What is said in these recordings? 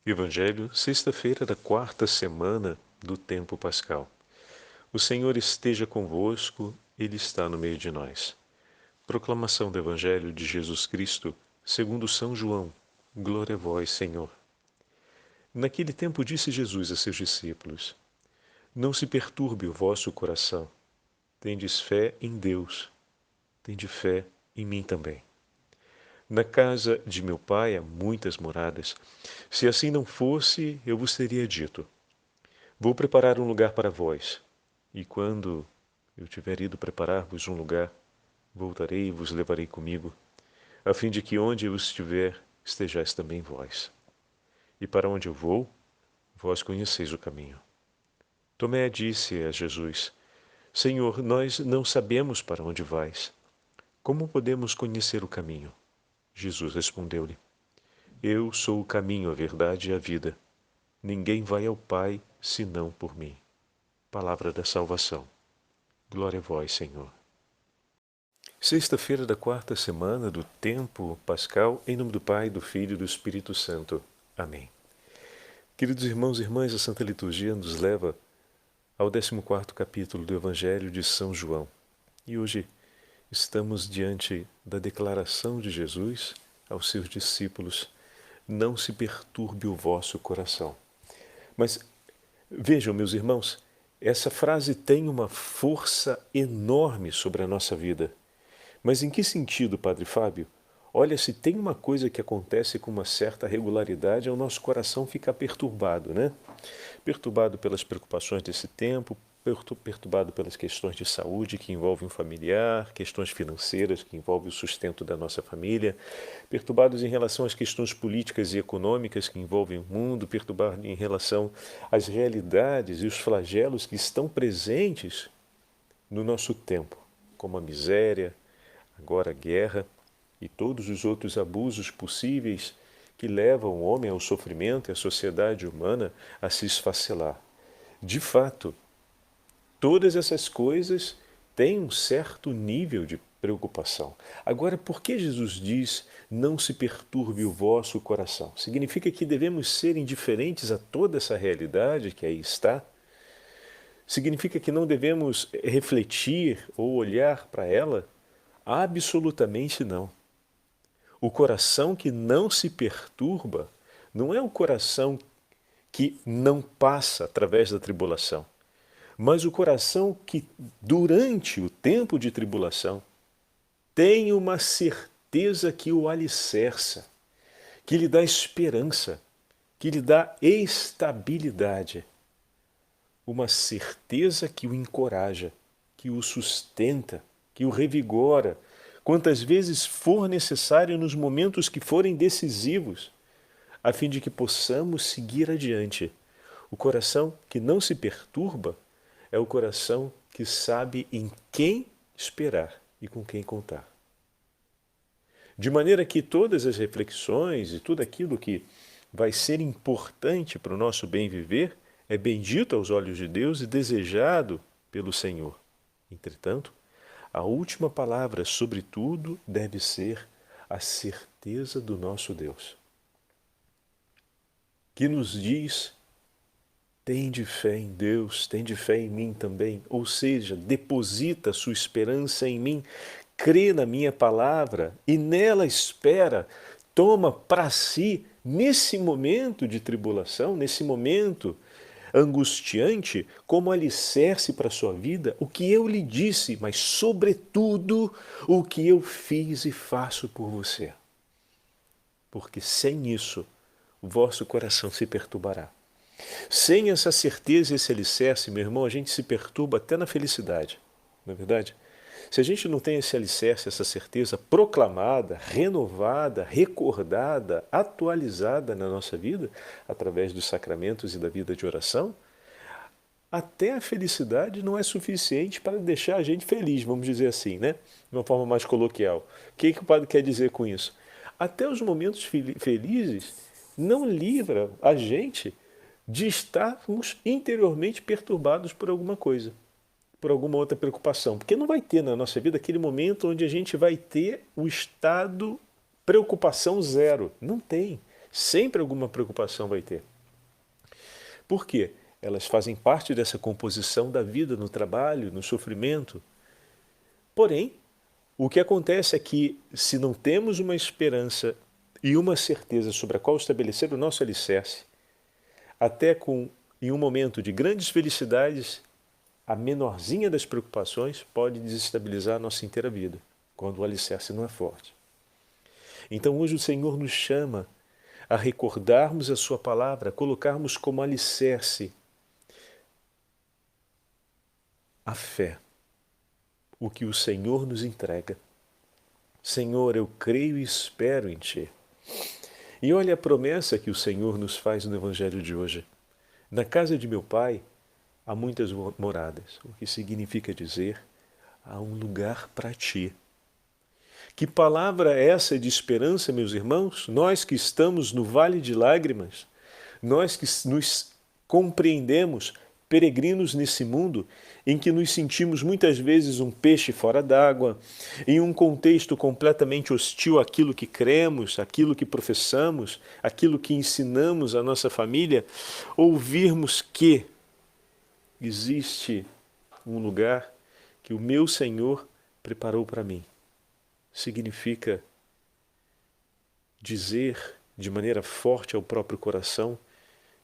Evangelho, sexta-feira da quarta semana do tempo pascal. O Senhor esteja convosco, Ele está no meio de nós. Proclamação do Evangelho de Jesus Cristo, segundo São João. Glória a vós, Senhor. Naquele tempo disse Jesus a seus discípulos: Não se perturbe o vosso coração. Tendes fé em Deus. Tende fé em mim também. Na casa de meu pai há muitas moradas. Se assim não fosse, eu vos teria dito: Vou preparar um lugar para vós. E quando eu tiver ido preparar-vos um lugar, voltarei e vos levarei comigo, a fim de que onde eu estiver, estejais também vós. E para onde eu vou, vós conheceis o caminho. Tomé disse a Jesus: Senhor, nós não sabemos para onde vais. Como podemos conhecer o caminho? Jesus respondeu-lhe: Eu sou o caminho, a verdade e a vida. Ninguém vai ao Pai senão por mim. Palavra da salvação. Glória a vós, Senhor. Sexta-feira da quarta semana do tempo pascal, em nome do Pai, do Filho e do Espírito Santo. Amém. Queridos irmãos e irmãs, a Santa Liturgia nos leva ao 14º capítulo do Evangelho de São João. E hoje estamos diante da declaração de Jesus aos seus discípulos: Não se perturbe o vosso coração. Mas vejam, meus irmãos, essa frase tem uma força enorme sobre a nossa vida. Mas em que sentido, Padre Fábio? Olha, se tem uma coisa que acontece com uma certa regularidade, é o nosso coração ficar perturbado, né? Perturbado pelas preocupações desse tempo, perturbado pelas questões de saúde que envolvem o familiar, questões financeiras que envolvem o sustento da nossa família, perturbados em relação às questões políticas e econômicas que envolvem o mundo, perturbados em relação às realidades e os flagelos que estão presentes no nosso tempo, como a miséria, agora a guerra e todos os outros abusos possíveis que levam o homem ao sofrimento e a sociedade humana a se esfacelar. De fato, todas essas coisas têm um certo nível de preocupação. Agora, por que Jesus diz: não se perturbe o vosso coração? Significa que devemos ser indiferentes a toda essa realidade que aí está? Significa que não devemos refletir ou olhar para ela? Absolutamente não. O coração que não se perturba não é o coração que não passa através da tribulação, mas o coração que, durante o tempo de tribulação, tem uma certeza que o alicerça, que lhe dá esperança, que lhe dá estabilidade. Uma certeza que o encoraja, que o sustenta, que o revigora, quantas vezes for necessário nos momentos que forem decisivos, a fim de que possamos seguir adiante. O coração que não se perturba é o coração que sabe em quem esperar e com quem contar. De maneira que todas as reflexões e tudo aquilo que vai ser importante para o nosso bem viver é bendito aos olhos de Deus e desejado pelo Senhor. Entretanto, a última palavra sobre tudo deve ser a certeza do nosso Deus, que nos diz: tende fé em Deus, tende fé em mim também. Ou seja, deposita sua esperança em mim, crê na minha palavra e nela espera, toma para si, nesse momento de tribulação, nesse momento angustiante, como alicerce para a sua vida, o que eu lhe disse, mas sobretudo o que eu fiz e faço por você. Porque sem isso, o vosso coração se perturbará. Sem essa certeza e esse alicerce, meu irmão, a gente se perturba até na felicidade, não é verdade? Se a gente não tem esse alicerce, essa certeza proclamada, renovada, recordada, atualizada na nossa vida, através dos sacramentos e da vida de oração, até a felicidade não é suficiente para deixar a gente feliz, vamos dizer assim, né? De uma forma mais coloquial. O que o padre quer dizer com isso? Até os momentos felizes não livra a gente de estarmos interiormente perturbados por alguma coisa, por alguma outra preocupação. Porque não vai ter na nossa vida aquele momento onde a gente vai ter o estado preocupação zero. Não tem. Sempre alguma preocupação vai ter. Por quê? Elas fazem parte dessa composição da vida no trabalho, no sofrimento. Porém, o que acontece é que, se não temos uma esperança e uma certeza sobre a qual estabelecer o nosso alicerce, até em um momento de grandes felicidades, a menorzinha das preocupações pode desestabilizar a nossa inteira vida, quando o alicerce não é forte. Então hoje o Senhor nos chama a recordarmos a sua palavra, a colocarmos como alicerce a fé, o que o Senhor nos entrega. Senhor, eu creio e espero em Ti. E olha a promessa que o Senhor nos faz no Evangelho de hoje. Na casa de meu Pai há muitas moradas, o que significa dizer, há um lugar para ti. Que palavra é essa de esperança, meus irmãos? Nós que estamos no vale de lágrimas, nós que nos compreendemos peregrinos nesse mundo em que nos sentimos muitas vezes um peixe fora d'água, em um contexto completamente hostil àquilo que cremos, àquilo que professamos, àquilo que ensinamos à nossa família, ouvirmos que existe um lugar que o meu Senhor preparou para mim. Significa dizer de maneira forte ao próprio coração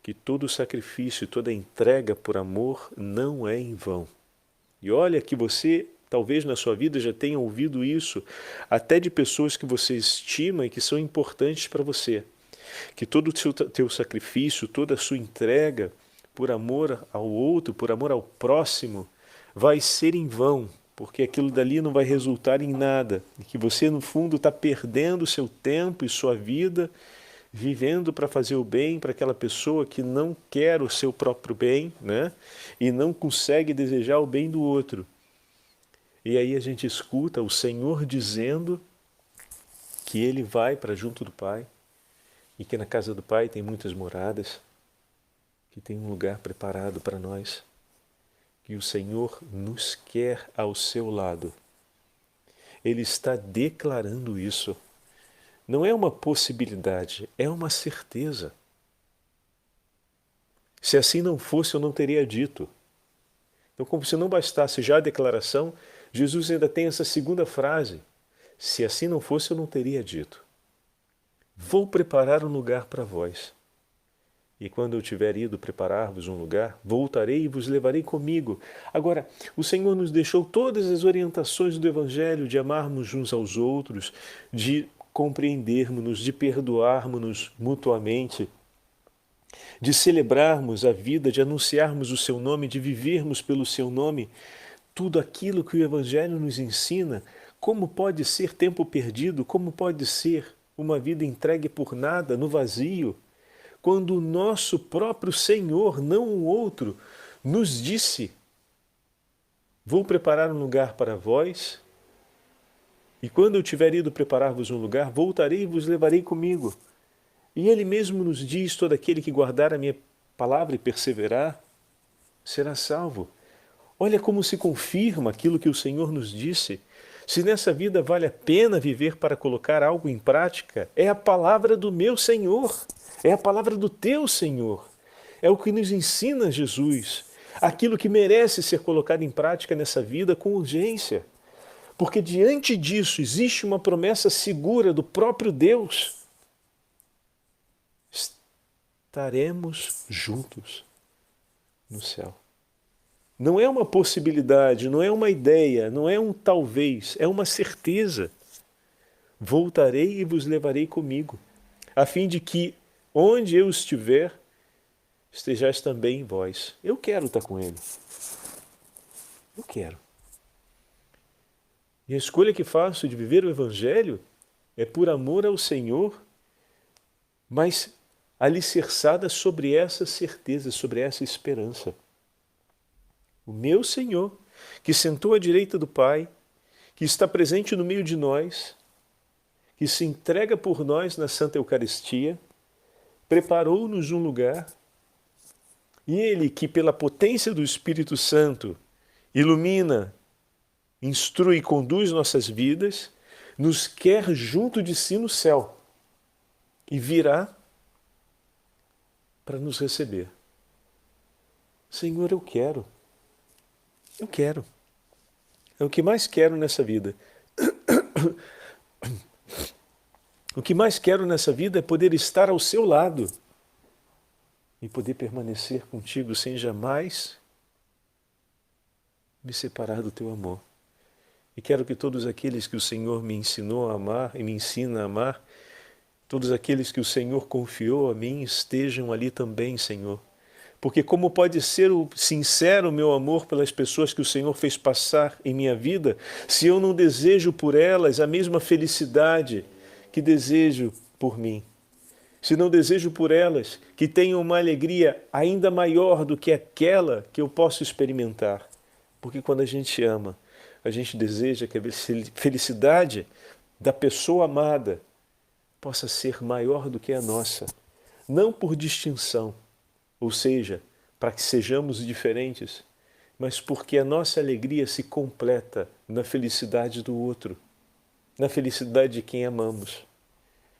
que todo sacrifício, toda entrega por amor não é em vão. E olha que você, talvez na sua vida, já tenha ouvido isso, até de pessoas que você estima e que são importantes para você. Que todo o teu sacrifício, toda a sua entrega por amor ao outro, por amor ao próximo, vai ser em vão, porque aquilo dali não vai resultar em nada, e que você, no fundo, está perdendo seu tempo e sua vida vivendo para fazer o bem para aquela pessoa que não quer o seu próprio bem, né? E não consegue desejar o bem do outro. E aí a gente escuta o Senhor dizendo que Ele vai para junto do Pai e que na casa do Pai tem muitas moradas, que tem um lugar preparado para nós, que o Senhor nos quer ao seu lado. Ele está declarando isso. Não é uma possibilidade, é uma certeza. Se assim não fosse, eu não teria dito. Então, como se não bastasse já a declaração, Jesus ainda tem essa segunda frase. Se assim não fosse, eu não teria dito. Vou preparar um lugar para vós. E quando eu tiver ido preparar-vos um lugar, voltarei e vos levarei comigo. Agora, o Senhor nos deixou todas as orientações do Evangelho de amarmos uns aos outros, de compreendermos-nos, de perdoarmos-nos mutuamente, de celebrarmos a vida, de anunciarmos o seu nome, de vivermos pelo seu nome. Tudo aquilo que o Evangelho nos ensina, como pode ser tempo perdido, como pode ser uma vida entregue por nada, no vazio, quando o nosso próprio Senhor, não o outro, nos disse: vou preparar um lugar para vós, e quando eu tiver ido preparar-vos um lugar, voltarei e vos levarei comigo. E Ele mesmo nos diz: todo aquele que guardar a minha palavra e perseverar, será salvo. Olha como se confirma aquilo que o Senhor nos disse. Se nessa vida vale a pena viver para colocar algo em prática, é a palavra do meu Senhor, é a palavra do teu Senhor. É o que nos ensina Jesus, aquilo que merece ser colocado em prática nessa vida com urgência. Porque diante disso existe uma promessa segura do próprio Deus. Estaremos juntos no céu. Não é uma possibilidade, não é uma ideia, não é um talvez, é uma certeza. Voltarei e vos levarei comigo, a fim de que, onde eu estiver, estejais também vós. Eu quero estar com Ele. Eu quero. E a escolha que faço de viver o Evangelho é por amor ao Senhor, mas alicerçada sobre essa certeza, sobre essa esperança. O meu Senhor, que sentou à direita do Pai, que está presente no meio de nós, que se entrega por nós na Santa Eucaristia, preparou-nos um lugar, e Ele que pela potência do Espírito Santo ilumina, instrui e conduz nossas vidas, nos quer junto de si no céu, e virá para nos receber. Senhor, eu quero. Eu quero. É o que mais quero nessa vida. O que mais quero nessa vida é poder estar ao seu lado e poder permanecer contigo sem jamais me separar do teu amor. E quero que todos aqueles que o Senhor me ensinou a amar e me ensina a amar, todos aqueles que o Senhor confiou a mim, estejam ali também, Senhor. Porque como pode ser sincero o meu amor pelas pessoas que o Senhor fez passar em minha vida, se eu não desejo por elas a mesma felicidade que desejo por mim? Se não desejo por elas que tenham uma alegria ainda maior do que aquela que eu posso experimentar? Porque quando a gente ama, a gente deseja que a felicidade da pessoa amada possa ser maior do que a nossa. Não por distinção, ou seja, para que sejamos diferentes, mas porque a nossa alegria se completa na felicidade do outro, na felicidade de quem amamos.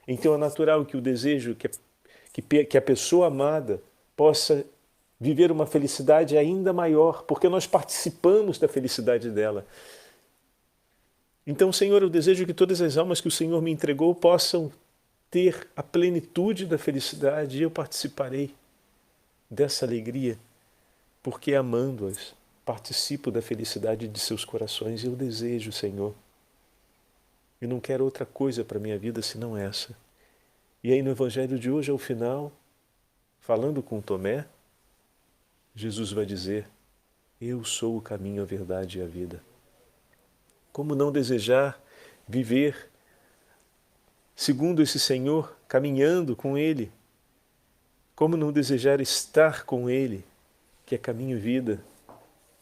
Então é natural que o desejo que a pessoa amada possa viver uma felicidade ainda maior, porque nós participamos da felicidade dela. Então, Senhor, eu desejo que todas as almas que o Senhor me entregou possam ter a plenitude da felicidade e eu participarei dessa alegria, porque amando-as, participo da felicidade de seus corações e eu desejo, Senhor. Eu não quero outra coisa para a minha vida senão essa. E aí no Evangelho de hoje, ao final, falando com Tomé, Jesus vai dizer, eu sou o caminho, a verdade e a vida. Como não desejar viver segundo esse Senhor, caminhando com Ele? Como não desejar estar com Ele, que é caminho e vida,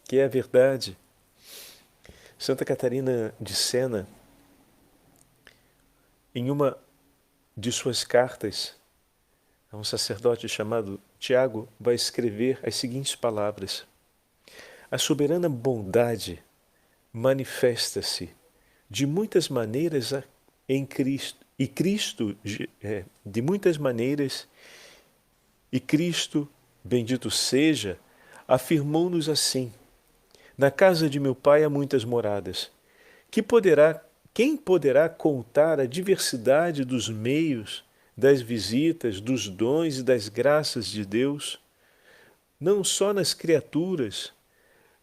que é a verdade? Santa Catarina de Sena, em uma de suas cartas a um sacerdote chamado Tiago, vai escrever as seguintes palavras. A soberana bondade manifesta-se de muitas maneiras em Cristo, e Cristo, de muitas maneiras, e Cristo, bendito seja, afirmou-nos assim, na casa de meu Pai há muitas moradas, quem poderá contar a diversidade dos meios, das visitas, dos dons e das graças de Deus, não só nas criaturas,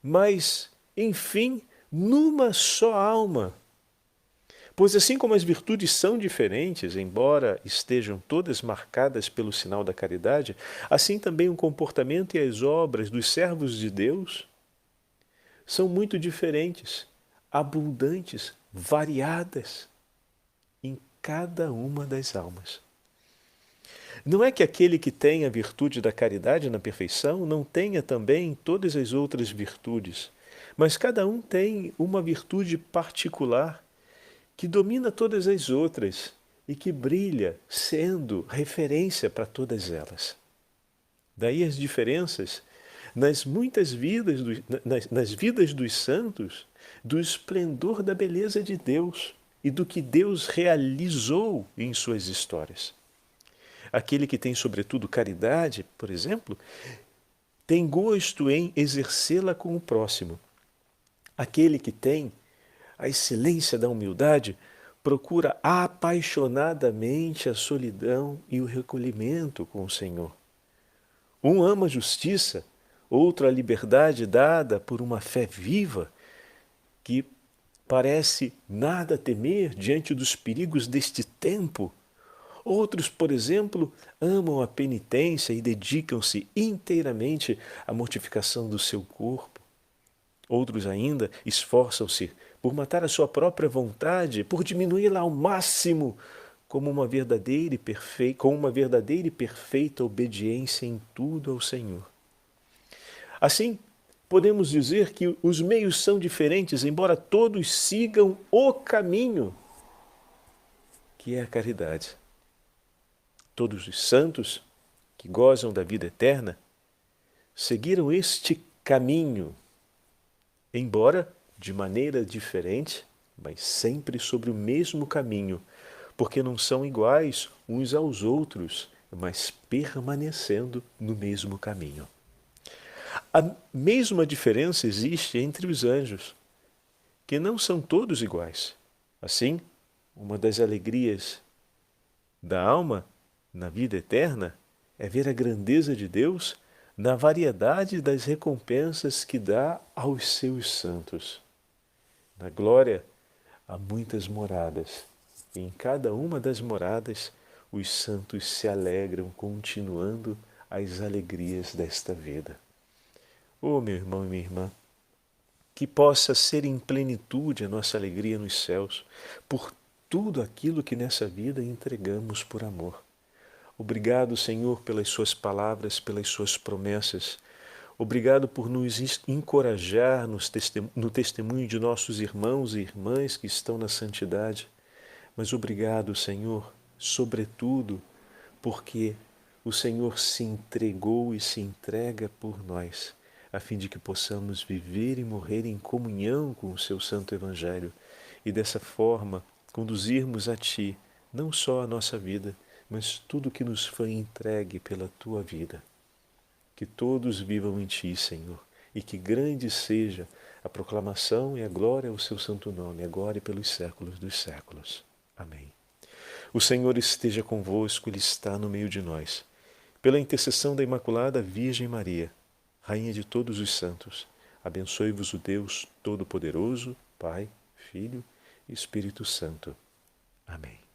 mas, enfim, numa só alma? Pois assim como as virtudes são diferentes, embora estejam todas marcadas pelo sinal da caridade, assim também o comportamento e as obras dos servos de Deus são muito diferentes, abundantes, variadas em cada uma das almas. Não é que aquele que tem a virtude da caridade na perfeição não tenha também todas as outras virtudes, mas cada um tem uma virtude particular que domina todas as outras e que brilha sendo referência para todas elas. Daí as diferenças nas muitas vidas, nas vidas dos santos, do esplendor da beleza de Deus e do que Deus realizou em suas histórias. Aquele que tem, sobretudo, caridade, por exemplo, tem gosto em exercê-la com o próximo. Aquele que tem a excelência da humildade procura apaixonadamente a solidão e o recolhimento com o Senhor. Um ama a justiça, outro a liberdade dada por uma fé viva que parece nada temer diante dos perigos deste tempo. Outros, por exemplo, amam a penitência e dedicam-se inteiramente à mortificação do seu corpo. Outros ainda esforçam-se por matar a sua própria vontade, por diminuí-la ao máximo, com uma verdadeira e perfeita obediência em tudo ao Senhor. Assim, podemos dizer que os meios são diferentes, embora todos sigam o caminho, que é a caridade. Todos os santos que gozam da vida eterna seguiram este caminho, embora de maneira diferente, mas sempre sobre o mesmo caminho, porque não são iguais uns aos outros mas permanecendo no mesmo caminho. A mesma diferença existe entre os anjos, que não são todos iguais. Assim, uma das alegrias da alma na vida eterna é ver a grandeza de Deus na variedade das recompensas que dá aos seus santos. Na glória há muitas moradas, e em cada uma das moradas os santos se alegram, continuando as alegrias desta vida. Oh, meu irmão e minha irmã, que possa ser em plenitude a nossa alegria nos céus, por tudo aquilo que nessa vida entregamos por amor. Obrigado, Senhor, pelas suas palavras, pelas suas promessas. Obrigado por nos encorajar no testemunho de nossos irmãos e irmãs que estão na santidade. Mas obrigado, Senhor, sobretudo, porque o Senhor se entregou e se entrega por nós, a fim de que possamos viver e morrer em comunhão com o seu Santo Evangelho e dessa forma conduzirmos a Ti não só a nossa vida, mas tudo que nos foi entregue pela Tua vida. Que todos vivam em Ti, Senhor, e que grande seja a proclamação e a glória ao Seu santo nome, agora e pelos séculos dos séculos. Amém. O Senhor esteja convosco, Ele está no meio de nós. Pela intercessão da Imaculada Virgem Maria, Rainha de todos os santos, abençoe-vos o Deus Todo-Poderoso, Pai, Filho e Espírito Santo. Amém.